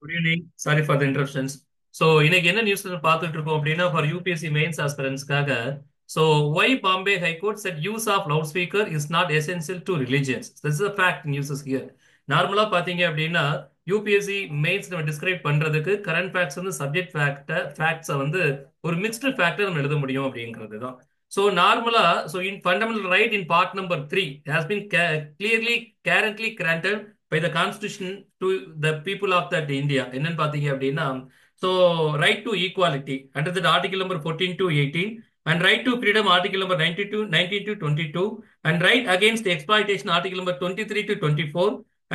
Good evening. Sorry for the interruptions. So இன்னைக்கு என்ன news பார்த்துட்டு இருக்கோம் அப்படின்னா, ஃபார் யூபிஎஸ்சி மெயின்ஸ் ஆஸ்பிரன்ஸ்க்காக. So why Bombay high court said use of loud speaker is not essential to religions. This is a fact news is here. நார்மலா பாத்தீங்க அப்படின்னா UPSC mains நம்ம டிஸ்கிரைப் பண்றதுக்கு கரண்ட் ஃபேக்ட்ஸ் வந்து சப்ஜெக்ட் ஃபேக்ட்ஸை வந்து ஒரு மிக்ஸ்டு ஃபேக்டர் நம்ம எழுத முடியும் அப்படிங்கிறது தான். ஸோ நார்மலா so in fundamental right in part number 3 has been clearly currently granted by the constitution to the people of that India. என்னன்னு பாத்தீங்க அப்படின்னா, so right to equality under the article number 14 to 18, and right to freedom article number 92 19 to 22, and right against exploitation article number 23 to 24,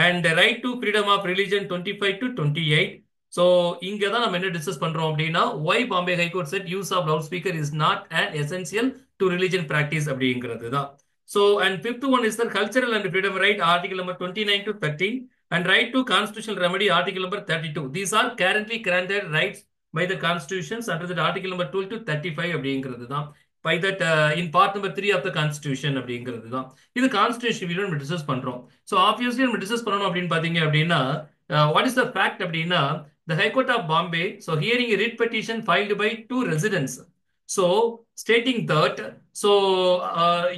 and the right to freedom of religion 25 to 28. So இங்க தான் நம்ம என்ன discuss பண்றோம் அப்படின்னா, why Bombay High Court said use of loudspeaker is not an essential to religion practice அப்படிங்கிறது தான். So, and fifth one is the cultural and freedom right, article number 29 to 30, and right to constitutional remedy, article number 32. These are currently granted rights by the constitutions under the article number 12 to 35 அப்படிங்கிறது தான். By that in part number 3 of the constitution அப்படிங்கிறது தான். இது constitution video நம்ம discuss பண்றோம். So obviously நம்ம discuss பண்ணணும் அப்படின்னு பாத்தீங்க அப்படின்னா, what is the fact அப்படின்னா, the High Court of Bombay, so hearing a writ petition filed by two residents. So stating that, so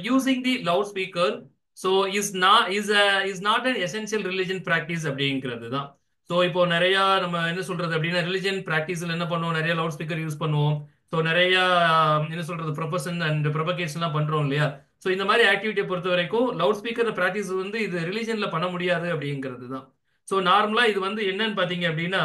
using the loudspeaker, so is not an essential religion practice அப்படிங்கிறது தான். So இப்போ நிறைய நம்ம என்ன சொல்றது அப்படின்னா, religion பிராக்டிஸ்ல என்ன பண்ணுவோம், நிறைய லவுட் ஸ்பீக்கர் யூஸ் பண்ணுவோம். ஸோ நிறைய என்ன சொல்றது ப்ரொபஷன் அண்ட் ப்ரொபகேஷன்லாம் பண்றோம் இல்லையா. ஸோ இந்த மாதிரி ஆக்டிவிட்டியை பொறுத்த வரைக்கும் லவுட் ஸ்பீக்கர் பிராக்டிஸ் வந்து இது ரிலிஜன்ல பண்ண முடியாது அப்படிங்கிறது தான். ஸோ நார்மலா இது வந்து என்னன்னு பாத்தீங்க அப்படின்னா,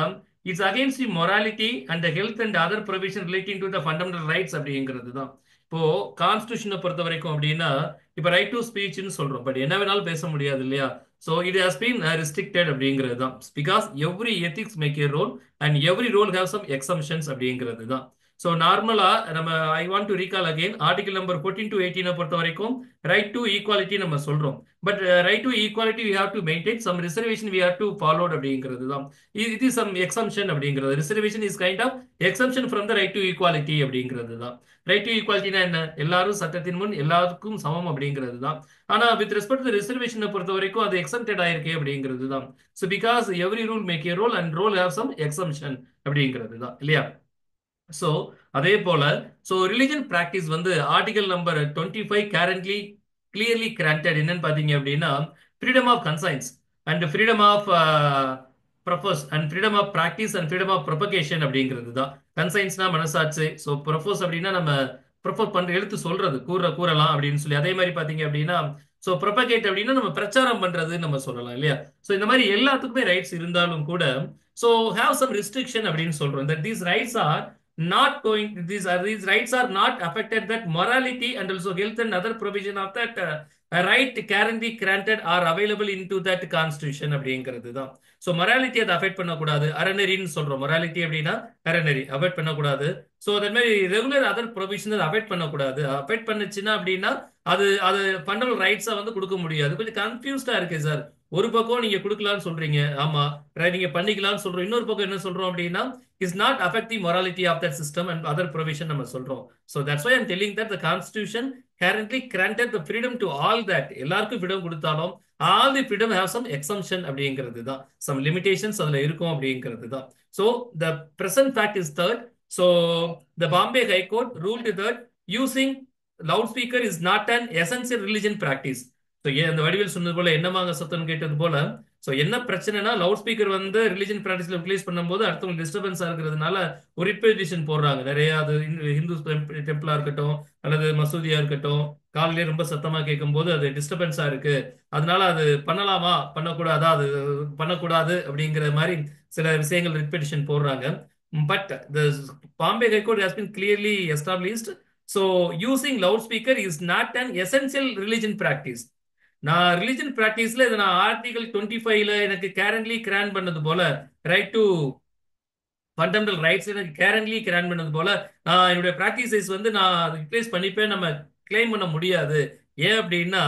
it's against the morality and health and other provision relating to the fundamental rights அப்படிங்கிறது தான். இப்போ கான்ஸ்டியூஷனை பொறுத்த வரைக்கும் அப்படின்னா, இப்போ ரைட் டு ஸ்பீச்னு சொல்றோம், பட் என்ன வேணாலும் பேச முடியாது இல்லையா. So it has been restricted அப்படிங்கிறது தான். Because every ethics make a role and every role have some exemptions அப்படிங்கிறது தான். ஸோ நார்மலா நம்ம I want to recall again article number 14 to 18 பொறுத்த வரைக்கும் ரைட் டு ஈக்குவாலிட்டி நம்ம சொல்றோம். But right to equality we have to maintain some reservation we have to followed அப்படிங்கிறது தான். இது சம் எக்ஸம்ஷன் அப்படிங்கிறது. Reservation is kind of exemption from the right to equality அப்படிங்கிறது தான். ரைட் டு ஈக்குவாலிட்டினா என்ன, எல்லாரும் சட்டத்தின் முன் எல்லாருக்கும் சமம் அப்படிங்கிறது தான். ஆனா வித் ரெஸ்பெக்ட் டு ரிசர்வேஷனை பொறுத்த வரைக்கும் அது எக்ஸம்டட் ஆயிருக்கு அப்படிங்கிறது தான். So because every rule make a role and role have some exemption அப்படிங்கிறது தான் இல்லையா. ஸோ அதே போல ஸோ ரிலிஜன் பிராக்டிஸ் வந்து article number 25 currently clearly granted என்னன்னு பாத்தீங்க அப்படின்னா, freedom of conscience and freedom of profess and freedom of practice and freedom of propagation அப்படிங்கிறது தான். கன்சைன்ஸ்னா மனசாட்சி, ஸோ ப்ரொபோஸ் அப்படின்னா நம்ம ப்ரொபோஸ் பண்ற எடுத்து சொல்றது கூறலாம் அப்படின்னு சொல்லி. அதே மாதிரி பாத்தீங்க அப்படின்னா, ஸோ ப்ரொபகேட் அப்படின்னா நம்ம பிரச்சாரம் பண்றது நம்ம சொல்லலாம் இல்லையா. ஸோ இந்த மாதிரி எல்லாத்துக்குமே ரைட்ஸ் இருந்தாலும் கூட ஸோ ஹேவ் சம் ரெஸ்ட்ரிக்ஷன் அப்படின்னு சொல்றோம். That these rights are not going, these rights are not affected that morality and also health and other provision of that right currently granted are available into that constitution அப்படிங்கிறது தான். So morality அதை affect பண்ணக்கூடாது, அறநெறின்னு சொல்றோம். Morality அப்படின்னா அறநெறி affect பண்ணக்கூடாது. So அதே மாதிரி ரெகுலர் அதர் ப்ரொவிஷன் அதை அஃபெக்ட் பண்ணக்கூடாது. அஃபெக்ட் பண்ணுச்சுன்னா அப்படின்னா அது அது ஃபண்டமெண்டல் ரைட்ஸை வந்து கொடுக்க முடியாது. கொஞ்சம் கன்ஃபியூஸ்டா இருக்கு சார். ஒரு பக்கம் நீங்க கொடுக்கலாம்னு சொல்றீங்க, ஆமா நீங்க பண்ணிக்கலாம்னு சொல்றோம். இன்னொரு பக்கம் என்ன சொல்றோம் அப்படின்னா, is not affect the morality of that system and other provision நம்ம சொல்றோம். So that's why I'm telling that the constitution currently granted the freedom to all that. எல்லாருக்கும் freedom கொடுத்தாலும் all the freedom have some exemption அப்படிங்கிறது தான். some limitations அதுல இருக்கும் அப்படிங்கிறது தான். So the present fact is that so the Bombay High Court ruled that using loudspeaker is not an essential religion practice. So அந்த வடிவில் சொன்னது போல என்னமாங்க சத்தம் கேட்டது போல, ஸோ என்ன பிரச்சனைனா லவுட் ஸ்பீக்கர் வந்து ரிலிஜன் பிராக்டிஸ்ல யூட்டிலைஸ் பண்ணும்போது அடுத்தவங்க டிஸ்டர்பன்ஸா இருக்கிறதுனால ஒரு ரிப்பெட்டிஷன் போடுறாங்க நிறைய. அது ஹிந்து டெம்பிளா இருக்கட்டும் அல்லது மசூதியா இருக்கட்டும், காலையிலே ரொம்ப சத்தமா கேட்கும் போது அது டிஸ்டர்பன்ஸா இருக்கு, அதனால அது பண்ணலாமா பண்ணக்கூடாதா, அது பண்ணக்கூடாது அப்படிங்கிற மாதிரி சில விஷயங்கள் ரிப்பெட்டிஷன் போடுறாங்க. But the Bombay high court has been clearly established so using loud speaker is not an essential religion practice. நான் ரிலிஜன் பிராக்டிஸ்ல இதை நான் ஆர்டிகல் 25ல எனக்கு கேரண்ட்லி கிராண்ட் பண்ணது போல, ரைட் டு ஃபண்டமெண்டல் ரைட்ஸ் எனக்கு கேரண்ட்லி கிராண்ட் பண்ணது போல நான் என்னுடைய பிராக்டிசஸ் வந்து நான் ரிப்ளேஸ் பண்ணிப்பேன் நம்ம கிளைம் பண்ண முடியாது. ஏன் அப்படின்னா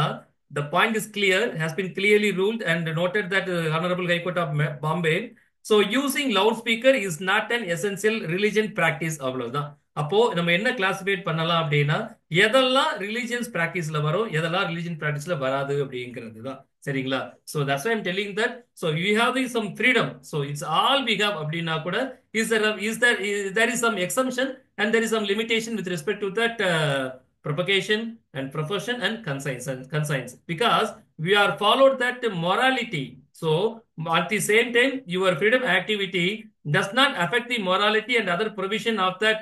the point is clear, has been clearly ruled and noted that Honorable High Court of Bombay, so using loudspeaker is not an essential religion practice. அவ்வளவுதான். அப்போ நம்ம என்ன கிளாசிஃபைட் பண்ணலாம் அப்படின்னா எதெல்லாம் ரிலிஜியன்ஸ் பிராக்டிஸ்ல வரும், எதெல்லாம் ரிலிஜியன் பிராக்டிஸ்ல வராது அப்படிங்கிறது தான். சரிங்களா? So that's why I'm telling that so we have the some freedom. So it's all we have அப்படின்னா கூட there is some exemption and there is some limitation with respect to that propagation and profession and conscience because we are followed that morality. So at the same time your freedom activity does not affect the morality and other provision of that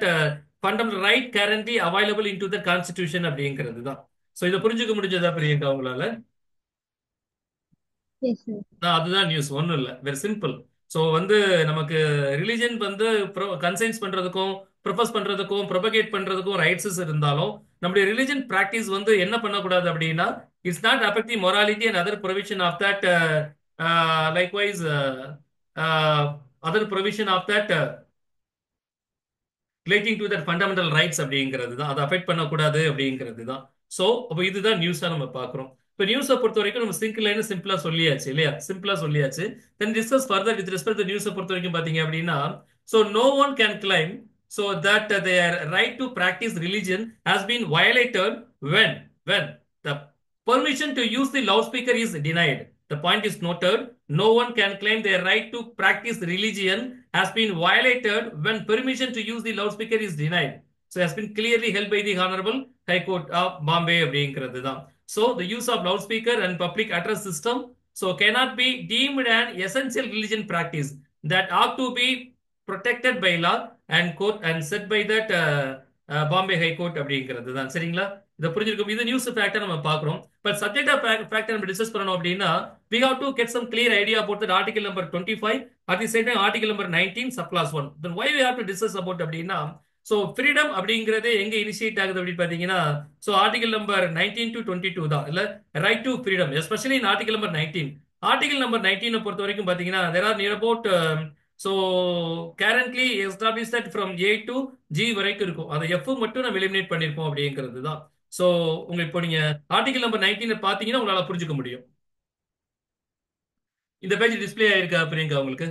fundamental right currently available into the constitution அப்படிங்கிறது தான். So இதை புரிஞ்சுக்க முடிஞ்சதா பிரியங்கா உங்களால? Yes, sir. அதுதான் news, ஒன்றும் இல்லை, very simple. So நமக்கு ரிலிஜன் கன்சைன்ஸ் பண்றதுக்கும் ப்ரொபோஸ் பண்றதுக்கும் ப்ரொபகேட் பண்றதுக்கும் ரைட்ஸஸ் இருந்தாலும் நம்முடைய ரிலிஜன் பிராக்டிஸ் என்ன பண்ணக்கூடாது அப்படின்னா it's not affect the morality and other provision of that likewise other provision of that relating to that fundamental rights அப்படிங்கிறது தான். அதை அஃபெக்ட் பண்ணக்கூடாது அப்படிங்கிறது தான். ஸோ அப்போ இதுதான் நியூஸாக நம்ம பார்க்குறோம். இப்போ நியூஸை பொறுத்த வரைக்கும் நம்ம சிம்பிளா சொல்லியாச்சு இல்லையா? சிம்பிளா சொல்லியாச்சு. Then discuss further with respect நியூஸை பொறுத்த வரைக்கும் பார்த்தீங்க அப்படின்னா so no one can claim so that their right to practice religion has been violated when the permission to use the loudspeaker is denied. The point is noted. No one can claim their right to practice religion has been violated when permission to use the loudspeaker is denied. So has been clearly held by the Honorable High Court of Bombay அப்படிங்கிறது தான். So the use of loudspeaker and public address system so cannot be deemed an essential religion practice that ought to be protected by law and court and set by that Bombay High Court அப்படிங்கிறது தான். சரிங்களா? இதை புரிஞ்சிருக்கும். இது news factor நம்ம பார்க்குறோம். But subject of factor நம்ம discuss பண்ணணும் அப்படின்னா we have to get some clear idea about the article number 25 at the same time article number 19 subclass 1. Then why we have to discuss about அப்படின்னா so freedom அப்படிங்கிறது எங்க initiate ஆகுது அப்படின்னு பார்த்தீங்கன்னா so article number 19 to 22 தான், இல்ல right to freedom especially in article number 19. Article number 19 பொறுத்த வரைக்கும் பார்த்தீங்கன்னா there are near about so currently established that from A to G வரைக்கும் இருக்கும். அதை F மட்டும் நம்ம எலிமினேட் பண்ணிருப்போம் அப்படிங்கிறது தான். ஸோ உங்களுக்கு இப்போ நீங்க ஆர்டிகல் நம்பர் 19 பார்த்தீங்கன்னா உங்களால புரிஞ்சுக்க முடியும். இந்த பேஜ் டிஸ்பிளே ஆயிருக்கா பிரியங்கா உங்களுக்கு?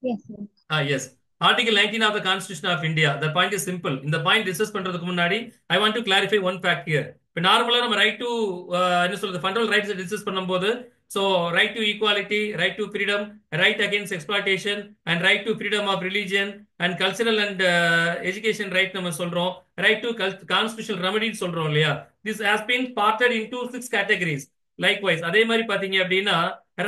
Yes, sir. Yes. Article 19 of the Constitution of India. The point is simple. இந்த பாயிண்ட் டிஸ்கஸ் பண்றதுக்கு முன்னாடி I want to clarify one fact here. இப்போ நார்மலா நம்ம ரைட் டு என்ன சொல்றது ஃபண்டமெண்டல் ரைட்ஸ் டிஸ்கஸ் பண்ணும்போது so right to equality, right to freedom, right against exploitation and right to freedom of religion and cultural and education right நம்ம சொல்றோம். Right to constitutional ரெமடின்னு சொல்றோம் இல்லையா? This has been parted into 6 categories. Likewise அதே மாதிரி பாத்தீங்க அப்படின்னா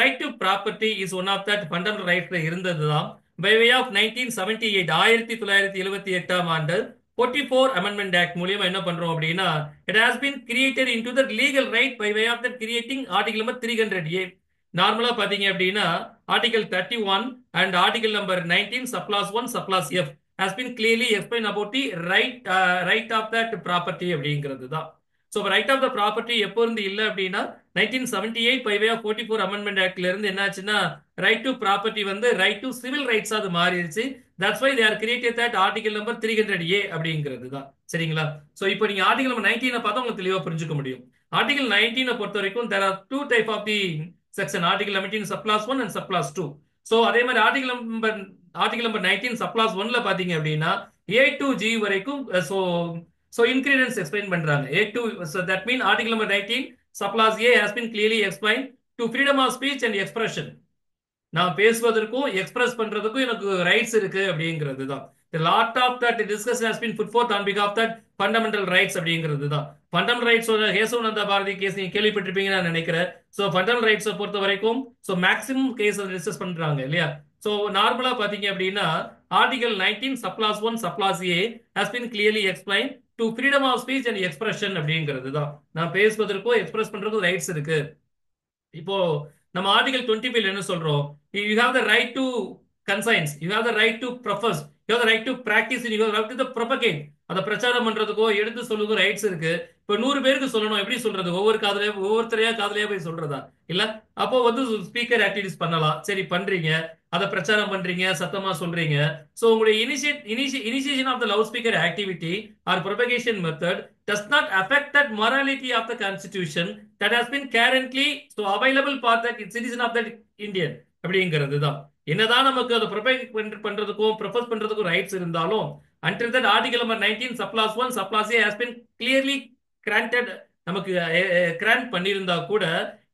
right to property is one of that fundamental ரைட்ஸ்ல இருந்தது தான். By way of 1978 1978ஆம் ஆண்டு 44 Amendment Act மூலியமா என்ன பண்றோம் அப்படின்னா it has been created into the legal right by way of that creating article number 300A. நார்மலா பாத்தீங்க அப்படின்னா article 31 and article number 19 subclass 1 subclass F has been clearly explained about the right of that property அப்படிங்கிறது தான். So right of the property எப்போ இருந்து இல்லை அப்படின்னா 1978 by way of 44 amendment ஆக்ட்ல இருந்து என்னாச்சுன்னா right to property right to civil rights அது மாறிடுச்சு. That's why they are created that article number 300A அப்படிங்கிறது தான். சரிங்களா? ஸோ இப்போ நீங்க ஆர்டிகல் நம்பர் 19 பார்த்தா உங்களுக்கு தெளிவா புரிஞ்சுக்க முடியும். ஆர்டிகல் 19 பொறுத்த வரைக்கும் there are 2 type of the section. Article 19 subclause 1 and subclause 2. So அதே மாதிரி ஆர்டிகல் நம்பர் 19 சப்ளாஸ் 1ல பாத்தீங்க அப்படின்னா A to G வரைக்கும் So incredence explain பண்றாங்க. A2 so that mean article number 19 subclass A has been clearly explained to freedom of speech and expression. நான் பேசுவதற்கும் express பண்றதுக்கும் எனக்கு ரைட்ஸ் இருக்கு அப்படிங்கிறது தான். The lot of that discussion has been put forth on behalf of that fundamental rights அப்படிங்கிறது தான். Fundamental rights ஹேசவநந்தா Bharathi case நீங்க கேள்விப்பட்டிருப்பீங்கன்னு நான் நினைக்கிறேன். ஸோ ஃபண்டமெண்டல் ரைட்ஸை பொறுத்த வரைக்கும் ஸோ மேக்ஸிமம் கேஸ் டிஸ்கஸ் பண்றாங்க இல்லையா? ஸோ நார்மலா பாத்தீங்க அப்படின்னா article 19 subclause 1 subclause A has been clearly explained to freedom of speech and expression அப்படிங்கிறது தான். நான் பேசுவதற்கோ எக்ஸ்பிரஸ் பண்றதுக்கும் ரைட்ஸ் இருக்கு. இப்போ நம்ம ஆர்டிகல் 25 என்ன சொல்றோம்? You have the right to conscience, you have the right to propose, you have the right to practise, you have right to propagate. அதை பிரச்சாரம் பண்றதுக்கோ எடுத்து சொல்லுறதுக்கோ ரைட்ஸ் இருக்கு. இப்போ 100 பேருக்கு சொல்லணும், எப்படி சொல்றது? ஒவ்வொருத்தரையா காதலையா போய் சொல்றதா இல்ல? அப்போ ஸ்பீக்கர் ஆக்டிவிட்டிஸ் பண்ணலாம். சரி பண்றீங்க, அதை பிரச்சாரம் பண்றீங்க, சத்தமா சொல்றீங்க. ஸோ உங்களுடைய initiation of the loud speaker activity or propagation method does not affect that morality of the constitution that has been currently so available for that citizen of that Indian அப்படிங்கிறது தான். என்னதான் நமக்கு அதை ப்ரொபகேட் பண்றதுக்கும் propose பண்றதுக்கும் rights இருந்தாலும் until that article number 19 subclass 1 subclass A has been clearly granted, நமக்கு grant பண்ணியிருந்தா கூட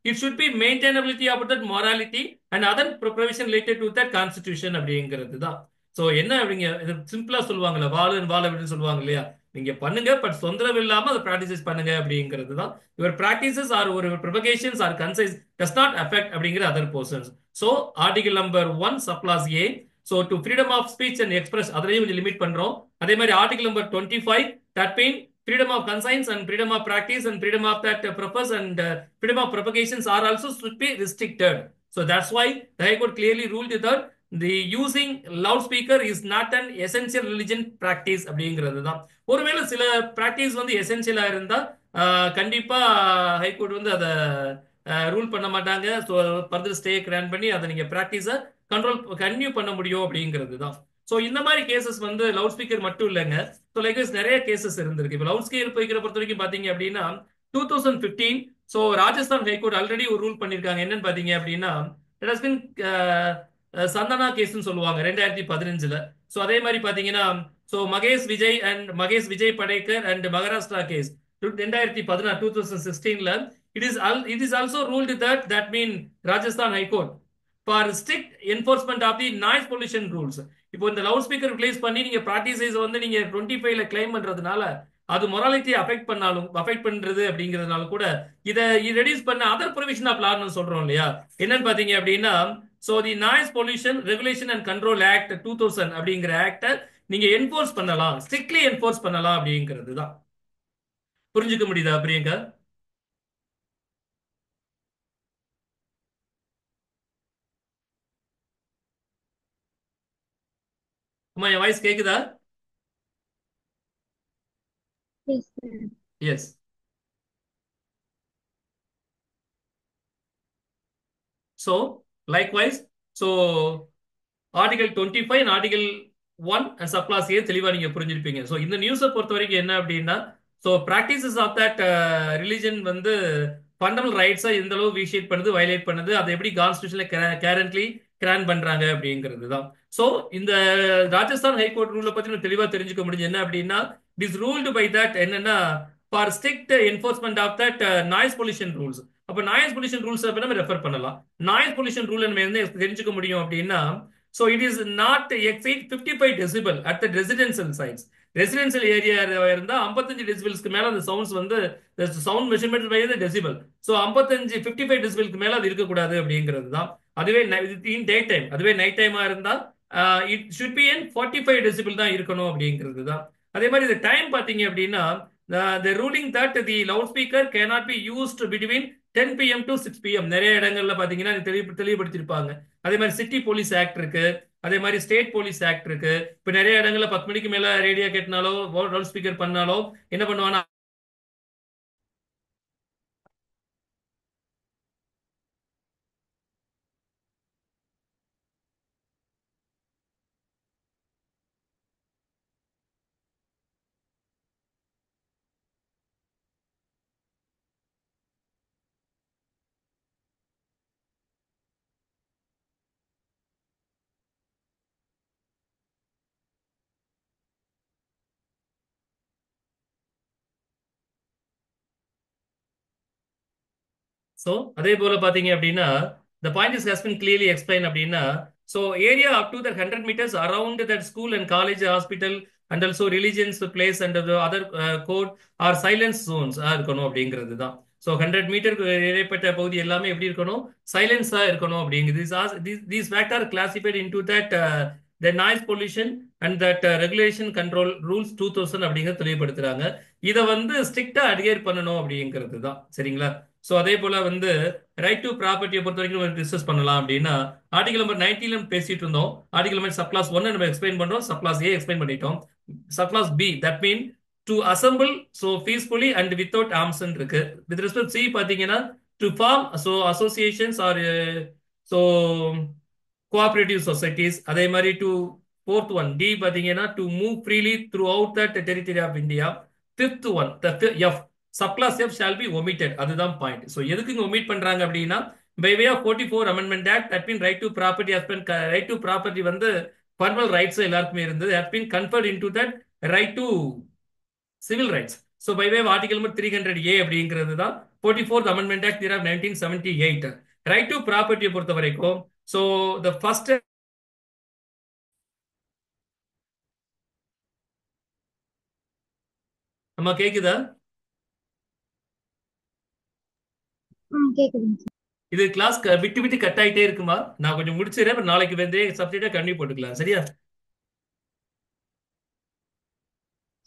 it should be maintainability of that morality and other provision related to that constitution அப்படிங்கிறது தான். ஸோ என்ன அப்படிங்க, இது சிம்பிளா சொல்லுவாங்கல்ல, வாழ அப்படின்னு சொல்லுவாங்க இல்லையா, நீங்க பண்ணுங்க பட் தொந்தரவு இல்லாம அதை ப்ராக்டிசஸ் பண்ணுங்க அப்படிங்கிறது தான். யுவர் ப்ராக்டிசஸ் ஆர் ஒரு propagations are concise does not affect அப்படிங்கிற other persons. So article number 1 subclause A, so to freedom of speech and express அதுலயும் கொஞ்சம் லிமிட் பண்றோம். அதே மாதிரி article number 25 that mean freedom of conscience and freedom of practice and freedom of that purpose and freedom of propagations are also should be restricted. So that's why the High Court clearly ruled that the using loudspeaker is not an essential religion practice அப்படிங்கிறது தான். ஒருவேளை சில practice வந்து எசென்சியலா இருந்தா கண்டிப்பா high court வந்து அதை rule பண்ண மாட்டாங்க. ஸோ ஃபர்தர் ஸ்டே கிராண்ட் பண்ணி அதை நீங்க பிராக்டிஸை கன்டினியூ பண்ண முடியும் அப்படிங்கிறது தான். ஸோ இந்த மாதிரி கேசஸ் வந்து லவுட் ஸ்பீக்கர் மட்டும் இல்லைங்க. ஸோ லைக் நிறைய கேசஸ் இருந்திருக்கு. இப்போ லவுட் ஸ்பீக்கர் பொறுத்த வரைக்கும் பாத்தீங்க அப்படின்னா 2015 ஸோ ராஜஸ்தான் ஹைகோர்ட் ஆல்ரெடி ஒரு ரூல் பண்ணிருக்காங்க. என்னன்னு பாத்தீங்க அப்படின்னா இட் ஹஸ் பின் சந்தனா கேஸ்ன்னு சொல்லுவாங்க 2015ல. ஸோ அதே மாதிரி பாத்தீங்கன்னா so Mahesh Vijay Patekar and Maharashtra case 2016ல it is also ruled that mean Rajasthan High Court for strict enforcement of the noise pollution rules. இப்போ இந்த லவுட் ஸ்பீக்கர் ரிப்ளேஸ் பண்ணி நீங்க ப்ராக்டிசஸ் வந்து நீங்க 25ல கிளைம் பண்றதுனால அது மொராலிட்டியை அஃபெக்ட் பண்றது அப்படிங்கிறதுனால கூட இதை ரெடியூஸ் பண்ண அதர் ப்ரொவிஷன் ஆஃப் லான்னு சொல்றோம் இல்லையா. என்னன்னு பாத்தீங்க அப்படின்னா so the noise pollution regulation and control act 2000 அப்படிங்கிற ஆக்டை நீங்க என்ஃபோர்ஸ் பண்ணலாம், ஸ்ட்ரிக்ட்லி என்ஃபோர்ஸ் பண்ணலாம் அப்படிங்கிறது தான். புரிஞ்சுக்க முடியுதா பிரியங்கா? அம்மா என் வாய்ஸ் கேக்குதா? S. So likewise, so article 25 and article 1 and subclass A தெளிவா நீங்க புரிஞ்சிருப்பீங்க. ஸோ இந்த நியூஸை பொறுத்த வரைக்கும் என்ன அப்படின்னா so practices of that religion வந்து ஃபண்டமெண்டல் ரைட்ஸை எந்த அளவு விஷேட் பண்ணுது, வயலேட் பண்ணுது, அதை எப்படி கான்ஸ்டியூஷன்ல கேரண்ட்லி கிராண்ட் பண்றாங்க அப்படிங்கிறது தான். ஸோ இந்த ராஜஸ்தான் ஹைகோர்ட் ரூலை பத்தி தெளிவா தெரிஞ்சுக்க முடிஞ்சு என்ன அப்படின்னா it is ruled by that என்னன்னா for strict enforcement of that noise pollution rules. அப்போ நாய்ஸ் பொல்யூஷன் ரூல்ஸ் நம்ம ரெஃபர் பண்ணலாம். நாய்ஸ் பொல்யூஷன் ரூல் நம்ம என்ன தெரிஞ்சுக்க முடியும் அப்படின்னா so it is not exceed 55 decibel at the residential sites. Residential area இருந்தா 55 டெசிபிள்ஸ்க்கு மேல அந்த சவுண்ட்ஸ் வந்து sound measurement by decibel. So 55 டெசிபிள்க்கு மேல அது இருக்கக்கூடாது அப்படிங்கிறது தான். அதுவே இன் டே டைம், அதுவே நைட் டைமா இருந்தா it should be in 45 decibel தான் இருக்கணும் அப்படிங்கிறது தான். அதே மாதிரி இந்த டைம் பாத்தீங்க அப்படின்னா the ruling that the loudspeaker cannot be used between 10 p.m. to 6 p.m. நிறைய இடங்கள்ல பாத்தீங்கன்னா தெளிவுபடுத்திருப்பாங்க. அதே மாதிரி சிட்டி போலீஸ் ஆக்ட் இருக்கு, அதே மாதிரி ஸ்டேட் போலீஸ் ஆக்ட் இருக்கு. இப்ப நிறைய இடங்கள்ல 10 மணிக்கு மேல ரேடியோ கேட்டினாலோ லவுட் ஸ்பீக்கர் பண்ணாலோ என்ன பண்ணுவாங்க, ஸோ அதே போல பாத்தீங்க அப்படின்னா the point is has been clearly explained அப்படின்னா so area up to the 100 meters around that school and college, hospital and also religions place and the other code are silence zones இருக்கணும் அப்படிங்கிறது தான். So 100 metre இடைப்பட்ட பகுதி எல்லாமே எப்படி இருக்கணும், சைலன்ஸா இருக்கணும் அப்படிங்கிறது. these factors are classified into that the noise pollution and that regulation control rules 2000 அப்படிங்கிறத தெளிவுபடுத்துறாங்க. இதை வந்து ஸ்ட்ரிக்டா அட்ஹியர் பண்ணணும் அப்படிங்கிறது தான். சரிங்களா? ஸோ அதே போல வந்து ரைட் டு ப்ராப்பர்ட்டியை பொறுத்த வரைக்கும் டிஸ்கஸ் பண்ணலாம் அப்படின்னா ஆர்டிகல் நம்பர் 19 பேசிட்டு இருந்தோம். ஆர்டிகல் நம்பர் சப்ளாஸ் 1 நம்ம எக்ஸ்பிளைன் பண்றோம், சப்ளாஸ் ஏ எக்ஸ்பிளைன் பண்ணிட்டோம். Subclause B that mean to assemble so peacefully and without arms இருக்கு. வித் ரெஸ்பெக்ட் சி பாத்தீங்கன்னா to form so associations are so cooperative societies. அதே மாதிரி டு ஃபோர்த் ஒன் டி பாத்தீங்கன்னா to move freely throughout that territory of India. Fifth one F subclause F shall be omitted. அதுதான் point. So எதுக்கு இங்க omit பண்றாங்க அப்படின்னா by way of 44 amendment act that mean right to property husband right to property வந்து formal rights எல்லாருக்குமே இருந்தது. have been conferred into that right to civil rights. So by way of article number 300A அப்படிங்கிறது தான் 44th Amendment Act year of 1978. Right to ப்ராப்பர்ட்டியை பொறுத்த வரைக்கும் so the first நம்ம கேக்குதா? கேக்குதுங்க சார். இது கிளாஸ் விட்டு விட்டு கட் ஆயிட்டே இருக்குமா? நான் கொஞ்சம் முடிச்சிடறேன், அப்புறம் நாளைக்கு வந்து சப்ஜெக்டா கண்டினியூ போட்டுக்கலாம், சரியா?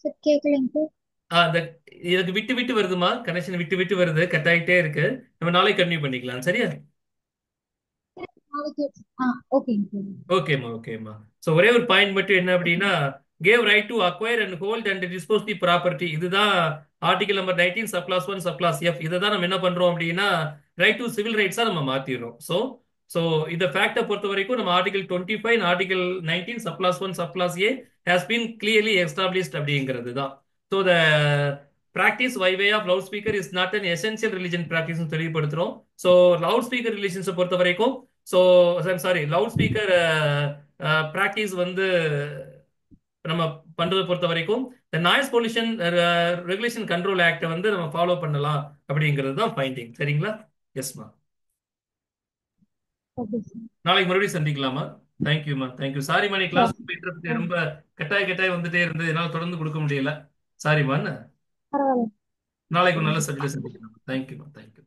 சார் கேட்கலைங்க சார். அந்த எனக்கு விட்டு விட்டு வருதுமா, கனெக்ஷன் விட்டு விட்டு வருது, கட் ஆயிட்டே இருக்கு. நம்ம நாளைக்கு கண்டினியூ பண்ணிக்கலாம், சரியா? நாளைக்கு ஓகேங்க சார். ஓகேம்மா ஓகேம்மா. ஸோ ஒரே ஒரு பாயிண்ட் மட்டும் என்ன அப்படின்னா, gave right to acquire and hold and dispose the property. இதுதான் article number 19 subclause 1 subclause F. இதை தான் நம்ம என்ன பண்றோம் அப்படின்னா ரைட் டு சிவில் ரைட்ஸா நம்ம மாத்திடுறோம். ஸோ ஸோ இந்த ஃபேக்டை பொறுத்த வரைக்கும் நம்ம article 25 article 19 subclause 1 subclass A has been clearly established அப்படிங்கிறது தான். So the practice by way of loudspeaker is not an essential religion practice தெளிவுபடுத்துறோம். ஸோ லவுட் ஸ்பீக்கர் ரிலேஷன்ஸை பொறுத்த வரைக்கும் so sorry loud speaker practice வந்து நம்ம பண்றதை பொறுத்த வரைக்கும் இந்த நாய்ஸ் பொல்யூஷன் ரெகுலேஷன் கண்ட்ரோல் ஆக்டை வந்து நம்ம ஃபாலோ பண்ணலாம் அப்படிங்கிறது தான் ஃபைண்டிங், சரிங்களா? எஸ்மா. Okay sir. நாளைக்கு மறுபடியும் சந்திக்கலாமா? தேங்க்யூமா, தேங்க்யூ. சாரிமா, நீ கிளாஸ் போயிட்டு ரொம்ப கட்டாய கட்டாய வந்துட்டே இருந்து என்னால் தொடர்ந்து கொடுக்க முடியல. சாரிமா. பரவாயில்ல. நாளைக்கு ஒரு நல்ல சப்ஜெக்ட் சந்திக்கலாம். தேங்க்யூமா, தேங்க்யூ.